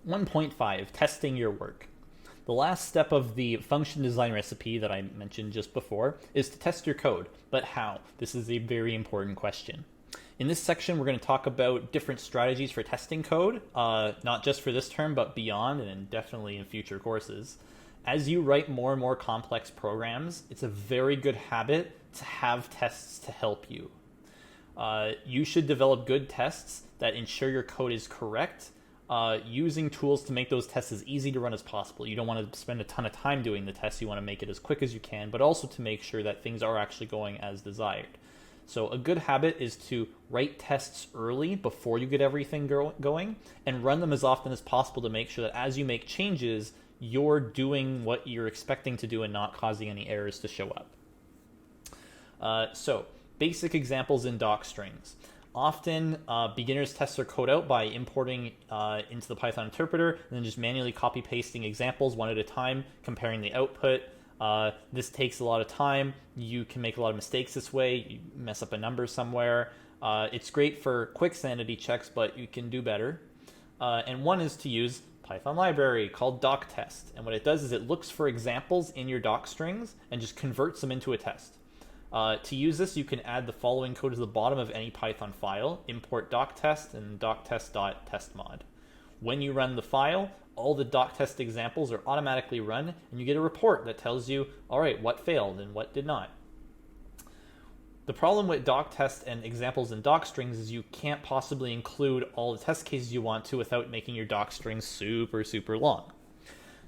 1.5, testing your work. The last step of the function design recipe that I mentioned just before is to test your code. But how? This is a very important question. In this section, we're going to talk about different strategies for testing code, not just for this term, but beyond, and definitely in future courses. As you write more and more complex programs, it's a very good habit to have tests to help you. You should develop good tests that ensure your code is correct, using tools to make those tests as easy to run as possible. You don't want to spend a ton of time doing the tests. You want to make it as quick as you can, but also to make sure that things are actually going as desired. So a good habit is to write tests early before you get everything going and run them as often as possible to make sure that as you make changes, you're doing what you're expecting to do and not causing any errors to show up. So basic examples in doc strings. Often, beginners test their code out by importing into the Python interpreter and then just manually copy-pasting examples one at a time, comparing the output. This takes a lot of time. You can make a lot of mistakes this way. You mess up a number somewhere. It's great for quick sanity checks, but you can do better. And one is to use Python library called doctest. And what it does is it looks for examples in your doc strings and just converts them into a test. To use this, you can add the following code to the bottom of any Python file, import doctest and doctest.testmod. When you run the file, all the doctest examples are automatically run, and you get a report that tells you, all right, what failed and what did not. The problem with doctest and examples in doc strings is you can't possibly include all the test cases you want to without making your doc strings super, super long.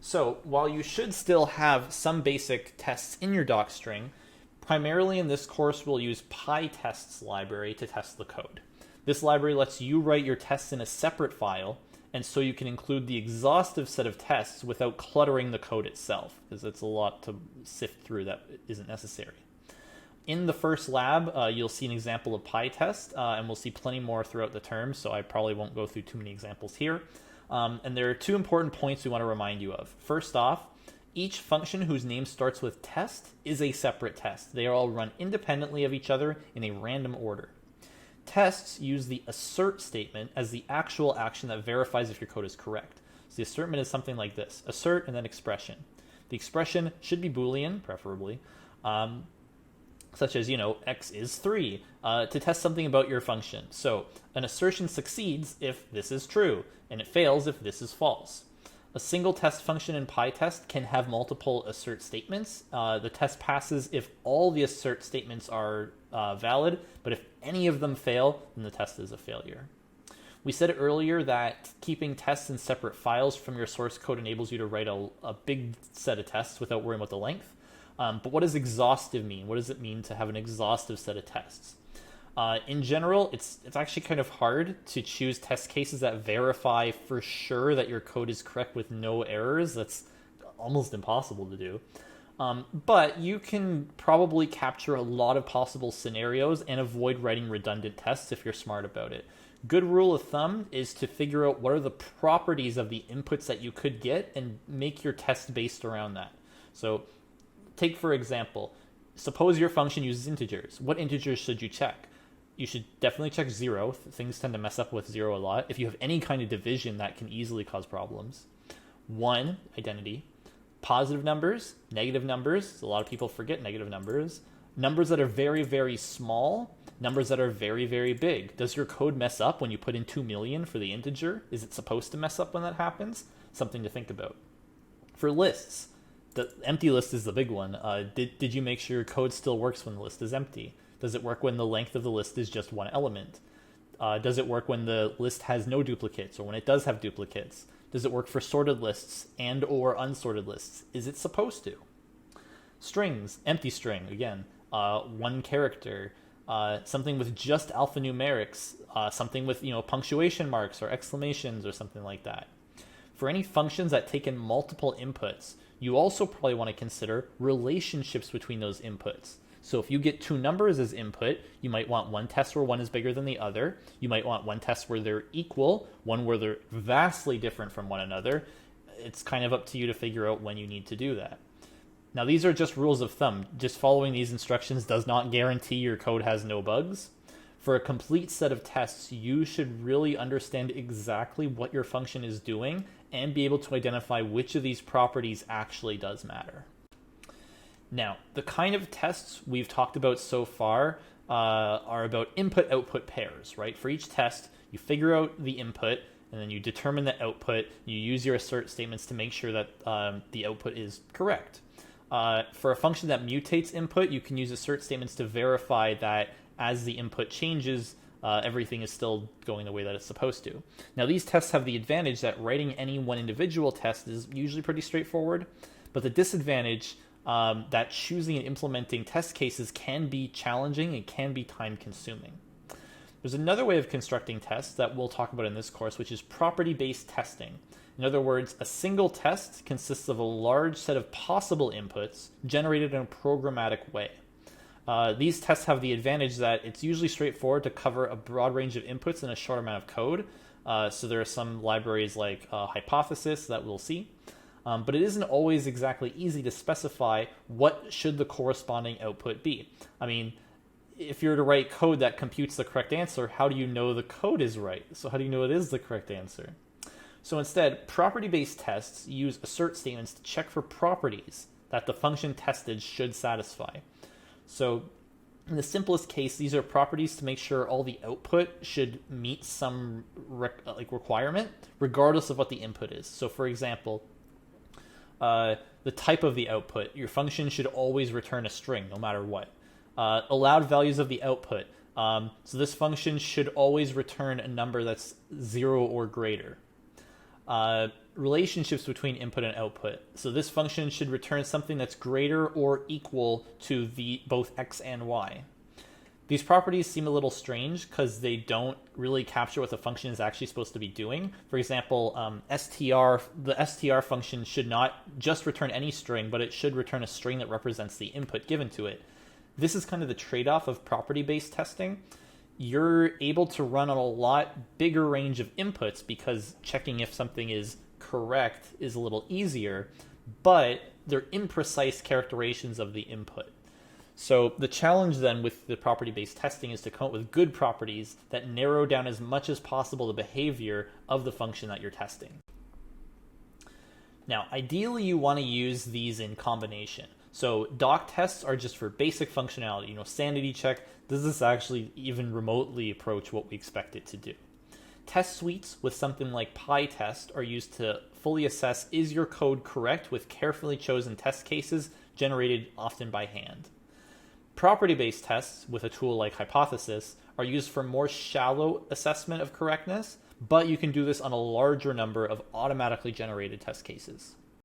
So while you should still have some basic tests in your doc string, primarily in this course, we'll use PyTests library to test the code. This library lets you write your tests in a separate file, and so you can include the exhaustive set of tests without cluttering the code itself, because it's a lot to sift through that isn't necessary. In the first lab, you'll see an example of PyTest, and we'll see plenty more throughout the term, so I probably won't go through too many examples here. And there are two important points we want to remind you of. First off, each function whose name starts with test is a separate test. They are all run independently of each other in a random order. Tests use the assert statement as the actual action that verifies if your code is correct. So the assertment is something like this: assert and then expression. The expression should be Boolean, preferably, such as, x is 3, to test something about your function. So an assertion succeeds if this is true, and it fails if this is false. A single test function in PyTest can have multiple assert statements. The test passes if all the assert statements are valid, but if any of them fail, then the test is a failure. We said earlier that keeping tests in separate files from your source code enables you to write a big set of tests without worrying about the length. But what does exhaustive mean? What does it mean to have an exhaustive set of tests? In general, it's actually kind of hard to choose test cases that verify for sure that your code is correct with no errors. That's almost impossible to do. But you can probably capture a lot of possible scenarios and avoid writing redundant tests if you're smart about it. Good rule of thumb is to figure out what are the properties of the inputs that you could get and make your test based around that. So take, for example, suppose your function uses integers. What integers should you check? You should definitely check 0. Things tend to mess up with 0 a lot. If you have any kind of division, that can easily cause problems. 1, identity. Positive numbers, negative numbers. A lot of people forget negative numbers. Numbers that are very, very small. Numbers that are very, very big. Does your code mess up when you put in 2 million for the integer? Is it supposed to mess up when that happens? Something to think about. For lists, the empty list is the big one. Did you make sure your code still works when the list is empty? Does it work when the length of the list is just one element? Does it work when the list has no duplicates or when it does have duplicates? Does it work for sorted lists and or unsorted lists? Is it supposed to? Strings, empty string, again, one character, something with just alphanumerics, something with punctuation marks or exclamations or something like that. For any functions that take in multiple inputs, you also probably want to consider relationships between those inputs. So if you get two numbers as input, you might want one test where one is bigger than the other. You might want one test where they're equal, one where they're vastly different from one another. It's kind of up to you to figure out when you need to do that. Now, these are just rules of thumb. Just following these instructions does not guarantee your code has no bugs. For a complete set of tests, you should really understand exactly what your function is doing and be able to identify which of these properties actually does matter. Now, the kind of tests we've talked about so far are about input-output pairs, right? For each test, you figure out the input, and then you determine the output. You use your assert statements to make sure that the output is correct. For a function that mutates input, you can use assert statements to verify that as the input changes, everything is still going the way that it's supposed to. Now, these tests have the advantage that writing any one individual test is usually pretty straightforward, but the disadvantage that choosing and implementing test cases can be challenging and can be time-consuming. There's another way of constructing tests that we'll talk about in this course, which is property-based testing. In other words, a single test consists of a large set of possible inputs generated in a programmatic way. These tests have the advantage that it's usually straightforward to cover a broad range of inputs in a short amount of code. So there are some libraries like Hypothesis that we'll see. But it isn't always exactly easy to specify what should the corresponding output be. I mean, if you're to write code that computes the correct answer, how do you know the code is right? So how do you know it is the correct answer? So instead, property-based tests use assert statements to check for properties that the function tested should satisfy. So in the simplest case, these are properties to make sure all the output should meet some requirement, regardless of what the input is. So for example, the type of the output, your function should always return a string no matter what. Allowed values of the output. So this function should always return a number that's 0 or greater. Relationships between input and output. So this function should return something that's greater or equal to both x and y. These properties seem a little strange because they don't really capture what the function is actually supposed to be doing. For example, the str function should not just return any string, but it should return a string that represents the input given to it. This is kind of the trade-off of property-based testing. You're able to run on a lot bigger range of inputs because checking if something is correct is a little easier, but they're imprecise characterizations of the input. So the challenge then with the property-based testing is to come up with good properties that narrow down as much as possible the behavior of the function that you're testing. Now, ideally you want to use these in combination. So doc tests are just for basic functionality, sanity check. Does this actually even remotely approach what we expect it to do? Test suites with something like PyTest are used to fully assess is your code correct with carefully chosen test cases generated often by hand. Property-based tests with a tool like Hypothesis are used for more shallow assessment of correctness, but you can do this on a larger number of automatically generated test cases.